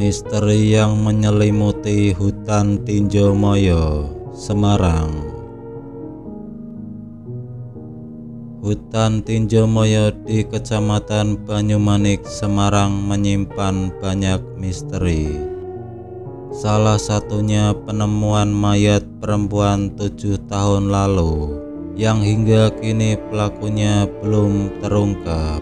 Misteri yang menyelimuti hutan Tinjomoyo, Semarang. Hutan Tinjomoyo di Kecamatan Banyumanik, Semarang menyimpan banyak misteri. Salah satunya penemuan mayat perempuan 7 tahun lalu yang hingga kini pelakunya belum terungkap.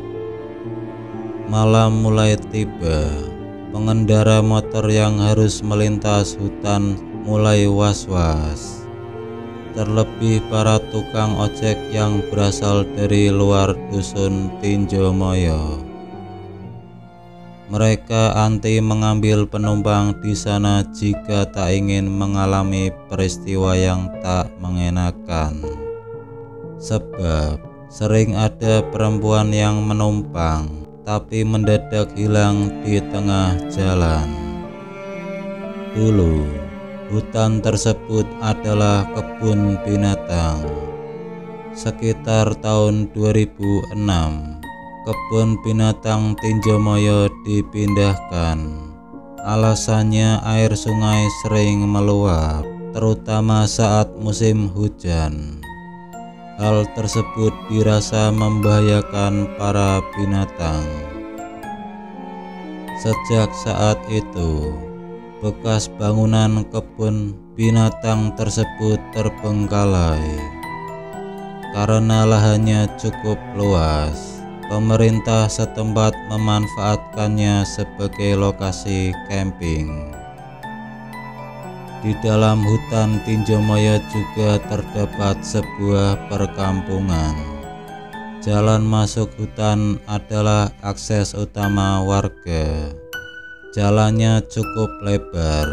Malam mulai tiba. Pengendara motor yang harus melintas hutan mulai was-was. Terlebih para tukang ojek yang berasal dari luar dusun Tinjomoyo. Mereka anti mengambil penumpang di sana jika tak ingin mengalami peristiwa yang tak mengenakan. Sebab sering ada perempuan yang menumpang tapi mendadak hilang di tengah jalan. Dulu, hutan tersebut adalah kebun binatang. Sekitar tahun 2006, kebun binatang Tinjomoyo dipindahkan. Alasannya air sungai sering meluap, terutama saat musim hujan. Hal tersebut dirasa membahayakan para binatang. Sejak saat itu, bekas bangunan kebun binatang tersebut terbengkalai. Karena lahannya cukup luas, pemerintah setempat memanfaatkannya sebagai lokasi camping. Di dalam hutan Tinjomoyo juga terdapat sebuah perkampungan. Jalan masuk hutan adalah akses utama warga. Jalannya cukup lebar,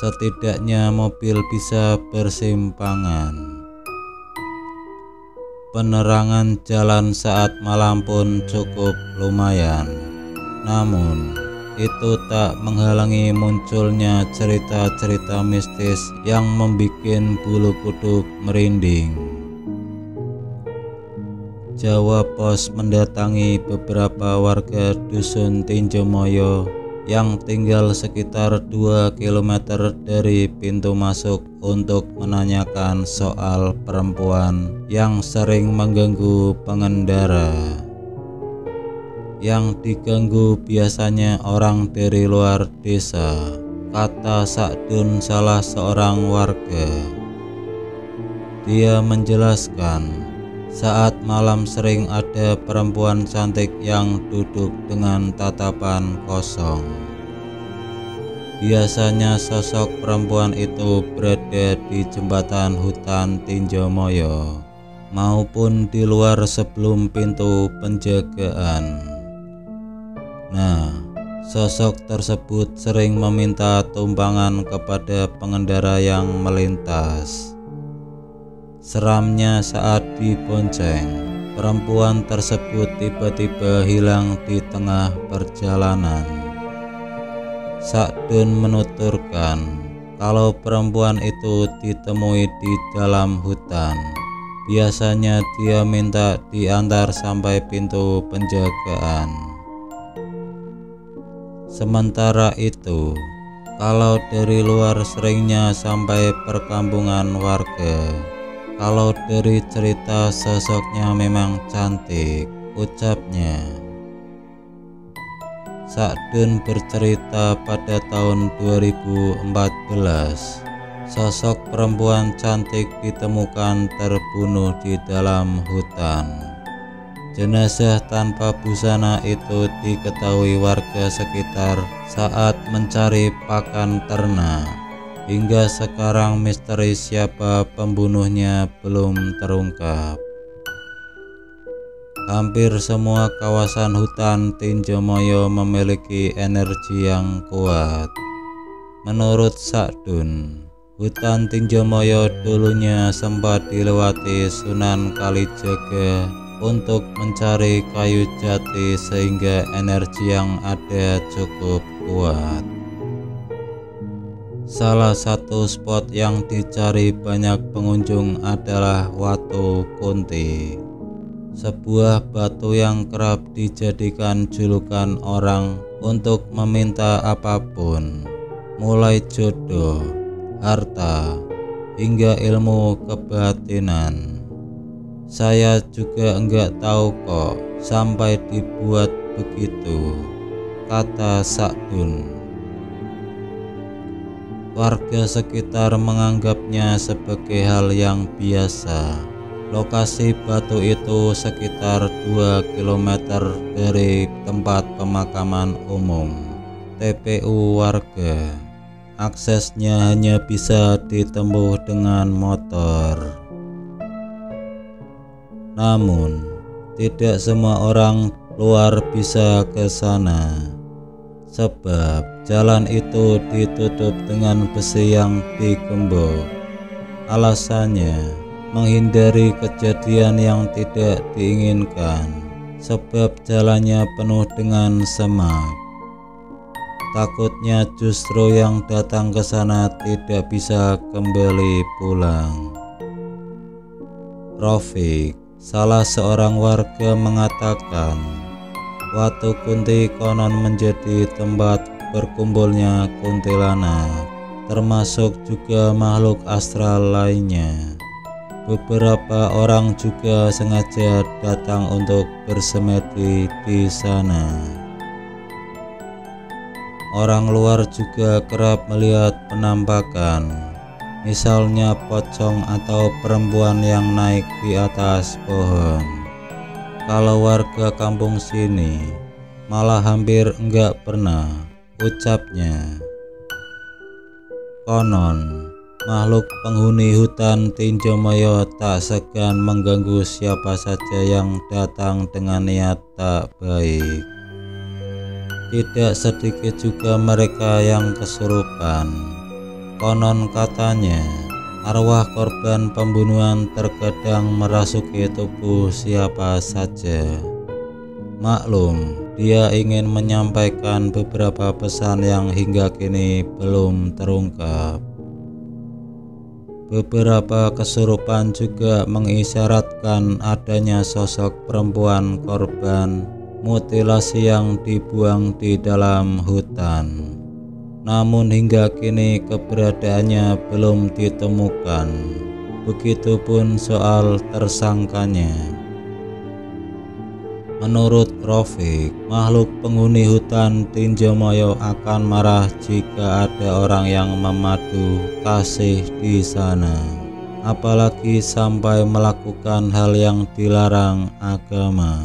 setidaknya mobil bisa bersimpangan. Penerangan jalan saat malam pun cukup lumayan. Namun itu tak menghalangi munculnya cerita-cerita mistis yang membuat bulu kuduk merinding. Jawa Pos mendatangi beberapa warga dusun Tinjomoyo yang tinggal sekitar 2 km dari pintu masuk untuk menanyakan soal perempuan yang sering mengganggu pengendara. Yang diganggu biasanya orang dari luar desa, kata Sakdun, salah seorang warga. Dia menjelaskan, saat malam sering ada perempuan cantik yang duduk dengan tatapan kosong. Biasanya sosok perempuan itu berada di jembatan hutan Tinjomoyo maupun di luar sebelum pintu penjagaan. Nah, sosok tersebut sering meminta tumpangan kepada pengendara yang melintas. Seramnya saat dibonceng, perempuan tersebut tiba-tiba hilang di tengah perjalanan. Sakdun menuturkan, kalau perempuan itu ditemui di dalam hutan, biasanya dia minta diantar sampai pintu penjagaan. Sementara itu, kalau dari luar seringnya sampai perkampungan warga. Kalau dari cerita sosoknya memang cantik, ucapnya. Sakdun bercerita pada tahun 2014, sosok perempuan cantik ditemukan terbunuh di dalam hutan. Jenazah tanpa busana itu diketahui warga sekitar saat mencari pakan ternak. Hingga sekarang misteri siapa pembunuhnya belum terungkap. Hampir semua kawasan hutan Tinjomoyo memiliki energi yang kuat. Menurut Sakdun, hutan Tinjomoyo dulunya sempat dilewati Sunan Kalijaga untuk mencari kayu jati sehingga energi yang ada cukup kuat. Salah satu spot yang dicari banyak pengunjung adalah Watu Kunti. sebuah batu yang kerap dijadikan julukan orang untuk meminta apapun, mulai jodoh, harta, hingga ilmu kebatinan. Saya juga enggak tahu kok sampai dibuat begitu, kata Sa'dun. Warga sekitar menganggapnya sebagai hal yang biasa. Lokasi batu itu sekitar 2 km dari tempat pemakaman umum TPU warga. Aksesnya hanya bisa ditempuh dengan motor. Namun, tidak semua orang luar bisa ke sana, sebab jalan itu ditutup dengan besi yang digembok. Alasannya, menghindari kejadian yang tidak diinginkan, sebab jalannya penuh dengan semak. Takutnya justru yang datang ke sana tidak bisa kembali pulang. Rafiq, salah seorang warga, mengatakan Watu Kunti konon menjadi tempat berkumpulnya kuntilanak, termasuk juga makhluk astral lainnya. Beberapa orang juga sengaja datang untuk bersemedi di sana. Orang luar juga kerap melihat penampakan, misalnya pocong atau perempuan yang naik di atas pohon. Kalau warga kampung sini malah hampir enggak pernah, ucapnya. Konon, makhluk penghuni hutan Tinjomaya tak segan mengganggu siapa saja yang datang dengan niat tak baik. Tidak sedikit juga mereka yang kesurupan. Konon katanya, arwah korban pembunuhan terkadang merasuki tubuh siapa saja. Maklum, dia ingin menyampaikan beberapa pesan yang hingga kini belum terungkap. Beberapa kesurupan juga mengisyaratkan adanya sosok perempuan korban mutilasi yang dibuang di dalam hutan. Namun hingga kini keberadaannya belum ditemukan. Begitupun soal tersangkanya. Menurut Rafiq, makhluk penghuni hutan Tinjomaya akan marah jika ada orang yang memadu kasih di sana, apalagi sampai melakukan hal yang dilarang agama.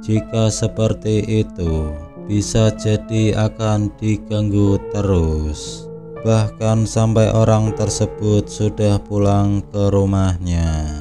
Jika seperti itu, bisa jadi akan diganggu terus, bahkan sampai orang tersebut sudah pulang ke rumahnya.